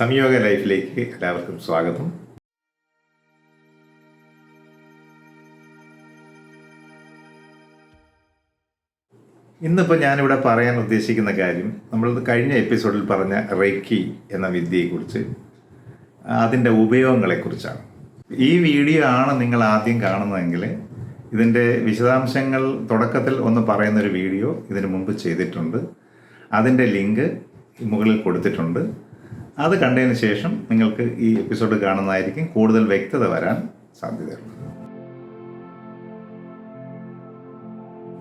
സംയോഗ ലൈഫിലേക്ക് എല്ലാവർക്കും സ്വാഗതം. ഇന്നിപ്പോൾ ഞാനിവിടെ പറയാൻ ഉദ്ദേശിക്കുന്ന കാര്യം, നമ്മൾ കഴിഞ്ഞ എപ്പിസോഡിൽ പറഞ്ഞ റേക്കി എന്ന വിദ്യയെക്കുറിച്ച്, അതിൻ്റെ ഉപയോഗങ്ങളെക്കുറിച്ചാണ്. ഈ വീഡിയോ ആണ് നിങ്ങൾ ആദ്യം കാണുന്നതെങ്കിൽ ഇതിൻ്റെ വിശദാംശങ്ങൾ തുടക്കത്തിൽ ഒന്ന് പറയുന്നൊരു വീഡിയോ ഇതിനു മുമ്പ് ചെയ്തിട്ടുണ്ട്. അതിൻ്റെ ലിങ്ക് മുകളിൽ കൊടുത്തിട്ടുണ്ട്. അത് കണ്ടതിന് ശേഷം നിങ്ങൾക്ക് ഈ എപ്പിസോഡ് കാണുന്നതായിരിക്കും കൂടുതൽ വ്യക്തത വരാൻ സാധ്യതയുണ്ട്.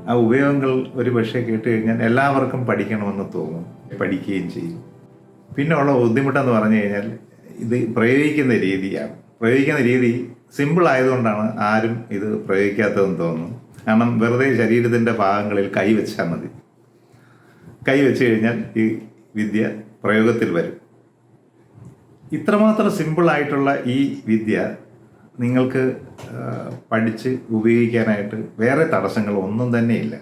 ആ ഉപയോഗങ്ങൾ ഒരു പക്ഷേ കേട്ട് കഴിഞ്ഞാൽ എല്ലാവർക്കും പഠിക്കണമെന്ന് തോന്നും, പഠിക്കുകയും ചെയ്യും. പിന്നെ ഉള്ള ബുദ്ധിമുട്ടെന്ന് പറഞ്ഞു കഴിഞ്ഞാൽ ഇത് പ്രയോഗിക്കുന്ന രീതിയാണ്. പ്രയോഗിക്കുന്ന രീതി സിമ്പിൾ ആയതുകൊണ്ടാണ് ആരും ഇത് പ്രയോഗിക്കാത്തതെന്ന് തോന്നുന്നു. കാരണം വെറുതെ ശരീരത്തിൻ്റെ ഭാഗങ്ങളിൽ കൈവച്ചാൽ മതി. കൈവച്ച് കഴിഞ്ഞാൽ ഈ വിദ്യ പ്രയോഗത്തിൽ വരും. ഇത്രമാത്രം സിമ്പിളായിട്ടുള്ള ഈ വിദ്യ നിങ്ങൾക്ക് പഠിച്ച് ഉപയോഗിക്കാനായിട്ട് വേറെ തടസ്സങ്ങൾ ഒന്നും തന്നെ ഇല്ല.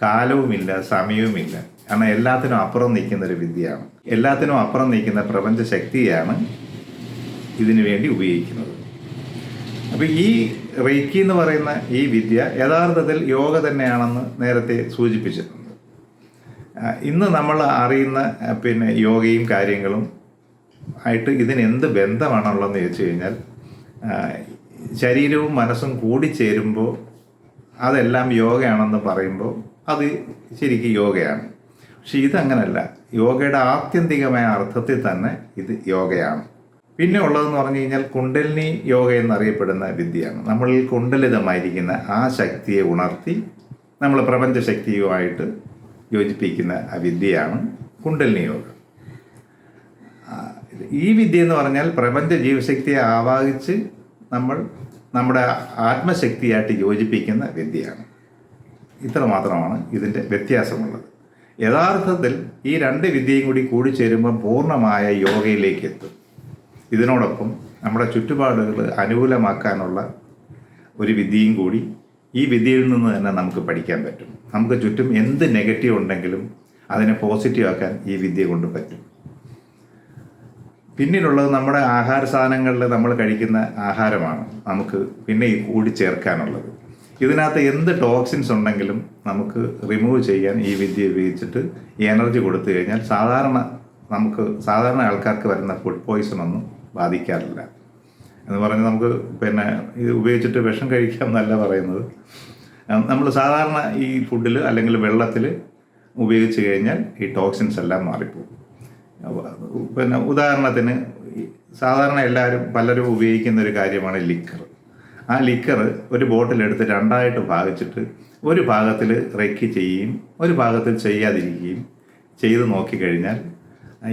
കാലവുമില്ല, സമയവുമില്ല. കാരണം എല്ലാത്തിനും അപ്പുറം നിൽക്കുന്നൊരു വിദ്യയാണ്. എല്ലാത്തിനും അപ്പുറം നിൽക്കുന്ന പ്രപഞ്ച ശക്തിയാണ് ഇതിനു വേണ്ടി ഉപയോഗിക്കുന്നത്. അപ്പോൾ ഈ റേക്കി എന്ന് പറയുന്ന ഈ വിദ്യ യഥാർത്ഥത്തിൽ യോഗ തന്നെയാണെന്ന് നേരത്തെ സൂചിപ്പിച്ചിട്ടുണ്ട്. ഇന്ന് നമ്മൾ അറിയുന്ന യോഗയും കാര്യങ്ങളും ആയിട്ട് ഇതിന് എന്ത് ബന്ധമാണുള്ളതെന്ന് ചോദിച്ചു കഴിഞ്ഞാൽ, ശരീരവും മനസ്സും കൂടിച്ചേരുമ്പോൾ അതെല്ലാം യോഗയാണെന്ന് പറയുമ്പോൾ അത് ശരിക്കും യോഗയാണ്. പക്ഷെ ഇതങ്ങനല്ല. യോഗയുടെ ആത്യന്തികമായ അർത്ഥത്തിൽ തന്നെ ഇത് യോഗയാണ്. പിന്നെ ഉള്ളതെന്ന് പറഞ്ഞു കഴിഞ്ഞാൽ കുണ്ടലിനി യോഗ എന്നറിയപ്പെടുന്ന വിദ്യയാണ്. നമ്മളിൽ കുണ്ടലിതമായിരിക്കുന്ന ആ ശക്തിയെ ഉണർത്തി നമ്മൾ പ്രപഞ്ച ശക്തിയുമായിട്ട് യോജിപ്പിക്കുന്ന ആ വിദ്യയാണ് കുണ്ടലിനി യോഗ. ഈ വിദ്യ എന്ന് പറഞ്ഞാൽ പ്രപഞ്ച ജീവശക്തിയെ ആവാഹിച്ച് നമ്മൾ നമ്മുടെ ആത്മശക്തിയായിട്ട് യോജിപ്പിക്കുന്ന വിദ്യയാണ്. ഇത്ര മാത്രമാണ് ഇതിൻ്റെ വ്യത്യാസമുള്ളത്. യഥാർത്ഥത്തിൽ ഈ രണ്ട് വിദ്യയും കൂടി ചേരുമ്പോൾ പൂർണ്ണമായ യോഗയിലേക്ക് എത്തും. ഇതിനോടൊപ്പം നമ്മുടെ ചുറ്റുപാടുകൾ അനുകൂലമാക്കാനുള്ള ഒരു വിദ്യയും കൂടി ഈ വിദ്യയിൽ നിന്ന് തന്നെ നമുക്ക് പഠിക്കാൻ പറ്റും. നമുക്ക് ചുറ്റും എന്ത് നെഗറ്റീവ് ഉണ്ടെങ്കിലും അതിനെ പോസിറ്റീവ് ആക്കാൻ ഈ വിദ്യ കൊണ്ട് പറ്റും. പിന്നീടുള്ളത് നമ്മുടെ ആഹാര സാധനങ്ങളിൽ നമ്മൾ കഴിക്കുന്ന ആഹാരമാണ് നമുക്ക് പിന്നെ കൂടി ചേർക്കാനുള്ളത്. ഇതിനകത്ത് എന്ത് ടോക്സിൻസ് ഉണ്ടെങ്കിലും നമുക്ക് റിമൂവ് ചെയ്യാൻ ഈ വിദ്യ ഉപയോഗിച്ചിട്ട് എനർജി കൊടുത്തു കഴിഞ്ഞാൽ സാധാരണ ആൾക്കാർക്ക് വരുന്ന ഫുഡ് പോയ്സൺ ഒന്നും ബാധിക്കാറില്ല. എന്ന് പറഞ്ഞ് നമുക്ക് ഇത് ഉപയോഗിച്ചിട്ട് വിഷം കഴിക്കാം എന്നല്ല പറയുന്നത്. നമ്മൾ സാധാരണ ഈ ഫുഡിൽ അല്ലെങ്കിൽ വെള്ളത്തിൽ ഉപയോഗിച്ച് കഴിഞ്ഞാൽ ഈ ടോക്സിൻസ് എല്ലാം മാറിപ്പോകും. ഉദാഹരണത്തിന് സാധാരണ പലരും ഉപയോഗിക്കുന്ന ഒരു കാര്യമാണ് ലിക്കർ. ആ ലിക്കർ ഒരു ബോട്ടിലെടുത്ത് രണ്ടായിട്ട് ഭാഗിച്ചിട്ട് ഒരു ഭാഗത്തിൽ റെക്കി ചെയ്യുകയും ഒരു ഭാഗത്തിൽ ചെയ്യാതിരിക്കുകയും ചെയ്ത് നോക്കിക്കഴിഞ്ഞാൽ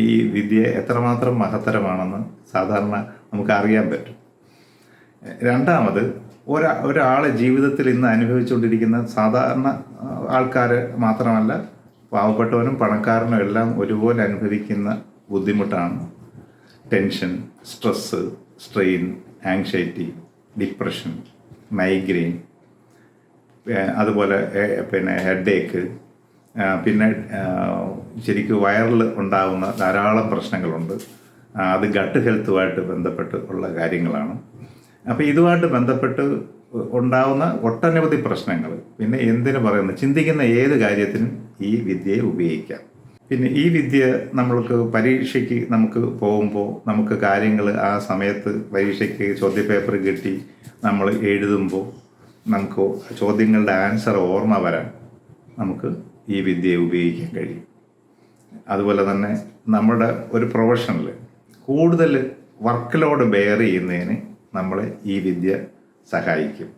ഈ വിദ്യ എത്രമാത്രം മഹത്തരമാണെന്ന് സാധാരണ നമുക്ക് അറിയാൻ പറ്റും. രണ്ടാമത്, ഒരാളെ ജീവിതത്തിൽ ഇന്ന് അനുഭവിച്ചുകൊണ്ടിരിക്കുന്ന സാധാരണ ആൾക്കാർ മാത്രമല്ല, പാവപ്പെട്ടവനും പണക്കാരനും എല്ലാം ഒരുപോലെ അനുഭവിക്കുന്ന ബുദ്ധിമുട്ടാണ് tension, stress, strain, anxiety, depression, migraine, അതുപോലെ ഹെഡേക്ക്, പിന്നെ ശരിക്കും വയറിൽ ഉണ്ടാകുന്ന ധാരാളം പ്രശ്നങ്ങളുണ്ട്. അത് ഗട്ട് ഹെൽത്തുമായിട്ട് ബന്ധപ്പെട്ട് ഉള്ള കാര്യങ്ങളാണ്. അപ്പോൾ ഇതുമായിട്ട് ബന്ധപ്പെട്ട് ഉണ്ടാകുന്ന ഒട്ടനവധി പ്രശ്നങ്ങൾ, പിന്നെ എന്തിനു പറയുന്നത്, ചിന്തിക്കുന്ന ഏത് കാര്യത്തിനും ഈ വിദ്യയെ ഉപയോഗിക്കാം. പിന്നെ ഈ വിദ്യ നമ്മൾക്ക് പരീക്ഷയ്ക്ക് നമുക്ക് പോകുമ്പോൾ നമുക്ക് കാര്യങ്ങൾ ആ സമയത്ത് പരീക്ഷയ്ക്ക് ചോദ്യപേപ്പർ കിട്ടി നമ്മൾ എഴുതുമ്പോൾ നമുക്ക് ചോദ്യങ്ങളുടെ ആൻസർ ഓർമ്മ വരാൻ നമുക്ക് ഈ വിദ്യയെ ഉപയോഗിക്കാൻ കഴിയും. അതുപോലെ തന്നെ നമ്മുടെ ഒരു പ്രൊഫഷനിൽ കൂടുതൽ വർക്ക് ലോഡ് ബെയർ ചെയ്യുന്നതിന് നമ്മളെ ഈ വിദ്യ സഹായിക്കും.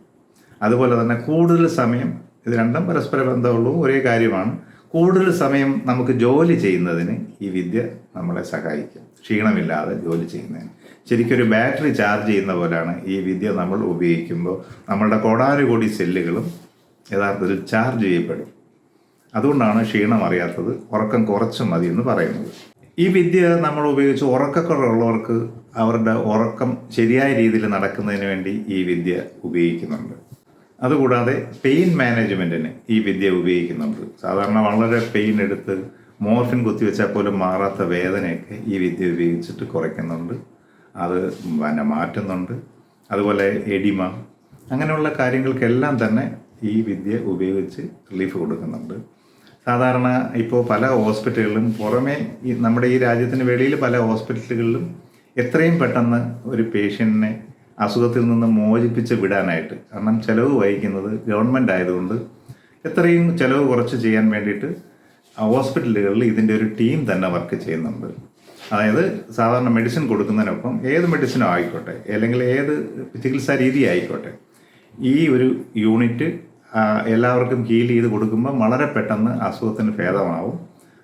അതുപോലെ തന്നെ കൂടുതൽ സമയം, ഇത് രണ്ടും പരസ്പര ബന്ധമുള്ളൂ, ഒരേ കാര്യമാണ്. കൂടുതൽ സമയം നമുക്ക് ജോലി ചെയ്യുന്നതിന് ഈ വിദ്യ നമ്മളെ സഹായിക്കും. ക്ഷീണമില്ലാതെ ജോലി ചെയ്യുന്നതിന് ശരിക്കൊരു ബാറ്ററി ചാർജ് ചെയ്യുന്ന പോലെയാണ് ഈ വിദ്യ നമ്മൾ ഉപയോഗിക്കുമ്പോൾ നമ്മളുടെ കോടാനുകോടി സെല്ലുകളും യഥാർത്ഥത്തിൽ ചാർജ് ചെയ്യപ്പെടും. അതുകൊണ്ടാണ് ക്ഷീണം അറിയാത്തത്, ഉറക്കം കുറച്ച് മതി എന്ന് പറയുന്നത്. ഈ വിദ്യ നമ്മൾ ഉപയോഗിച്ച് ഉറക്കക്കുറവുള്ളവർക്ക് അവരുടെ ഉറക്കം ശരിയായ രീതിയിൽ നടക്കുന്നതിന് വേണ്ടി ഈ വിദ്യ ഉപയോഗിക്കുന്നുണ്ട്. അതുകൂടാതെ പെയിൻ മാനേജ്മെൻറ്റിന് ഈ വിദ്യ ഉപയോഗിക്കുന്നുണ്ട്. സാധാരണ വളരെ പെയിൻ എടുത്ത് മോർഫിൻ കുത്തിവെച്ചാൽ പോലും മാറാത്ത വേദനയൊക്കെ ഈ വിദ്യ ഉപയോഗിച്ചിട്ട് കുറയ്ക്കുന്നുണ്ട്, അത് മാറ്റുന്നുണ്ട്. അതുപോലെ എഡിമ അങ്ങനെയുള്ള കാര്യങ്ങൾക്കെല്ലാം തന്നെ ഈ വിദ്യ ഉപയോഗിച്ച് റിലീഫ് കൊടുക്കുന്നുണ്ട്. സാധാരണ ഇപ്പോൾ പല ഹോസ്പിറ്റലുകളിലും പുറമേ നമ്മുടെ ഈ രാജ്യത്തിന് വെളിയിൽ പല ഹോസ്പിറ്റലുകളിലും എത്രയും പെട്ടെന്ന് ഒരു പേഷ്യൻറ്റിനെ അസുഖത്തിൽ നിന്ന് മോചിപ്പിച്ച് വിടാനായിട്ട്, കാരണം ചിലവ് വഹിക്കുന്നത് ഗവൺമെൻറ് ആയതുകൊണ്ട് എത്രയും ചിലവ് കുറച്ച് ചെയ്യാൻ വേണ്ടിയിട്ട് ഹോസ്പിറ്റലുകളിൽ ഇതിൻ്റെ ഒരു ടീം തന്നെ വർക്ക് ചെയ്യുന്നുണ്ട്. അതായത് സാധാരണ മെഡിസിൻ കൊടുക്കുന്നതിനൊപ്പം ഏത് മെഡിസിനോ ആയിക്കോട്ടെ, അല്ലെങ്കിൽ ഏത് ചികിത്സാ രീതി ആയിക്കോട്ടെ, ഈ ഒരു യൂണിറ്റ് എല്ലാവർക്കും ഹീൽ ചെയ്ത് കൊടുക്കുമ്പോൾ വളരെ പെട്ടെന്ന് അസുഖത്തിന് ഭേദമാവും.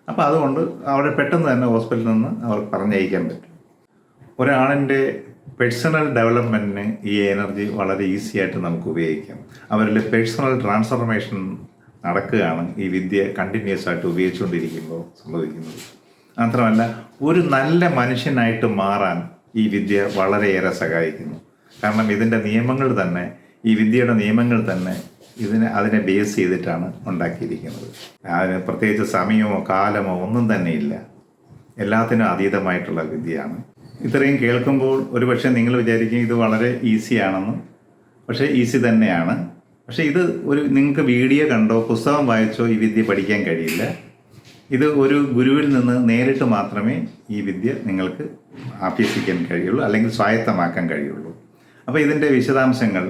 അപ്പോൾ അതുകൊണ്ട് അവിടെ പെട്ടെന്ന് തന്നെ ഹോസ്പിറ്റലിൽ നിന്ന് അവർക്ക് പറഞ്ഞയക്കാൻ പറ്റും. ഒരാളിൻ്റെ പേഴ്സണൽ ഡെവലപ്മെൻറ്റിന് ഈ എനർജി വളരെ ഈസി ആയിട്ട് നമുക്ക് ഉപയോഗിക്കാം. അവരിൽ പേഴ്സണൽ ട്രാൻസ്ഫോർമേഷൻ നടക്കുകയാണ് ഈ വിദ്യ കണ്ടിന്യൂസ് ആയിട്ട് ഉപയോഗിച്ചുകൊണ്ടിരിക്കുമ്പോൾ സംഭവിക്കുന്നത്. മാത്രമല്ല, ഒരു നല്ല മനുഷ്യനായിട്ട് മാറാൻ ഈ വിദ്യ വളരെയേറെ സഹായിക്കുന്നു. കാരണം ഇതിൻ്റെ നിയമങ്ങൾ തന്നെ, ഈ വിദ്യയുടെ നിയമങ്ങൾ തന്നെ അതിനെ ബേസ് ചെയ്തിട്ടാണ് ഉണ്ടാക്കിയിരിക്കുന്നത്. അതിന് പ്രത്യേകിച്ച് സമയമോ കാലമോ ഒന്നും തന്നെ ഇല്ല, എല്ലാത്തിനും അതീതമായിട്ടുള്ള വിദ്യയാണ്. ഇത്രയും കേൾക്കുമ്പോൾ ഒരുപക്ഷെ നിങ്ങൾ വിചാരിക്കും ഇത് വളരെ ഈസിയാണെന്ന്. പക്ഷേ ഈസി തന്നെയാണ്. പക്ഷേ ഇത് നിങ്ങൾക്ക് വീഡിയോ കണ്ടോ പുസ്തകം വായിച്ചോ ഈ വിദ്യ പഠിക്കാൻ കഴിയില്ല. ഇത് ഒരു ഗുരുവിൽ നിന്ന് നേരിട്ട് മാത്രമേ ഈ വിദ്യ നിങ്ങൾക്ക് അഭ്യസിക്കാൻ കഴിയുള്ളൂ, അല്ലെങ്കിൽ സ്വായത്തമാക്കാൻ കഴിയുള്ളൂ. അപ്പോൾ ഇതിൻ്റെ വിശദാംശങ്ങൾ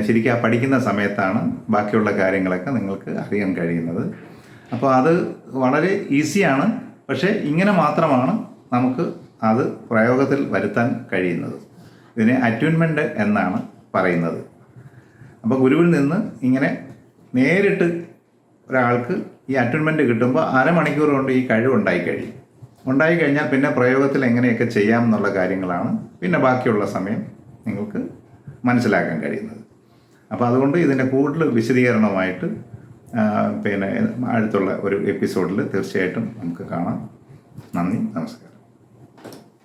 ശരിക്കും പഠിക്കുന്ന സമയത്താണ് ബാക്കിയുള്ള കാര്യങ്ങളൊക്കെ നിങ്ങൾക്ക് അറിയാൻ കഴിയുന്നത്. അപ്പോൾ അത് വളരെ ഈസിയാണ്. പക്ഷേ ഇങ്ങനെ മാത്രമാണ് നമുക്ക് അത് പ്രയോഗത്തിൽ വരുത്താൻ കഴിയുന്നത്. ഇതിനെ അറ്റ്യൂൺമെൻറ്റ് എന്നാണ് പറയുന്നത്. അപ്പോൾ ഗുരുവിൽ നിന്ന് ഇങ്ങനെ നേരിട്ട് ഒരാൾക്ക് ഈ അറ്റ്യൂൺമെൻറ്റ് കിട്ടുമ്പോൾ അരമണിക്കൂർ കൊണ്ട് ഈ കഴിവ് ഉണ്ടായിക്കഴിഞ്ഞാൽ പിന്നെ പ്രയോഗത്തിൽ എങ്ങനെയൊക്കെ ചെയ്യാം എന്നുള്ള കാര്യങ്ങളാണ് പിന്നെ ബാക്കിയുള്ള സമയം നിങ്ങൾക്ക് മനസ്സിലാക്കാൻ കഴിയുന്നത്. അപ്പോൾ അതുകൊണ്ട് ഇതിൻ്റെ കൂടുതൽ വിശദീകരണമായിട്ട് അടുത്തുള്ള ഒരു എപ്പിസോഡിൽ തീർച്ചയായിട്ടും നമുക്ക് കാണാം. നന്ദി, നമസ്കാരം.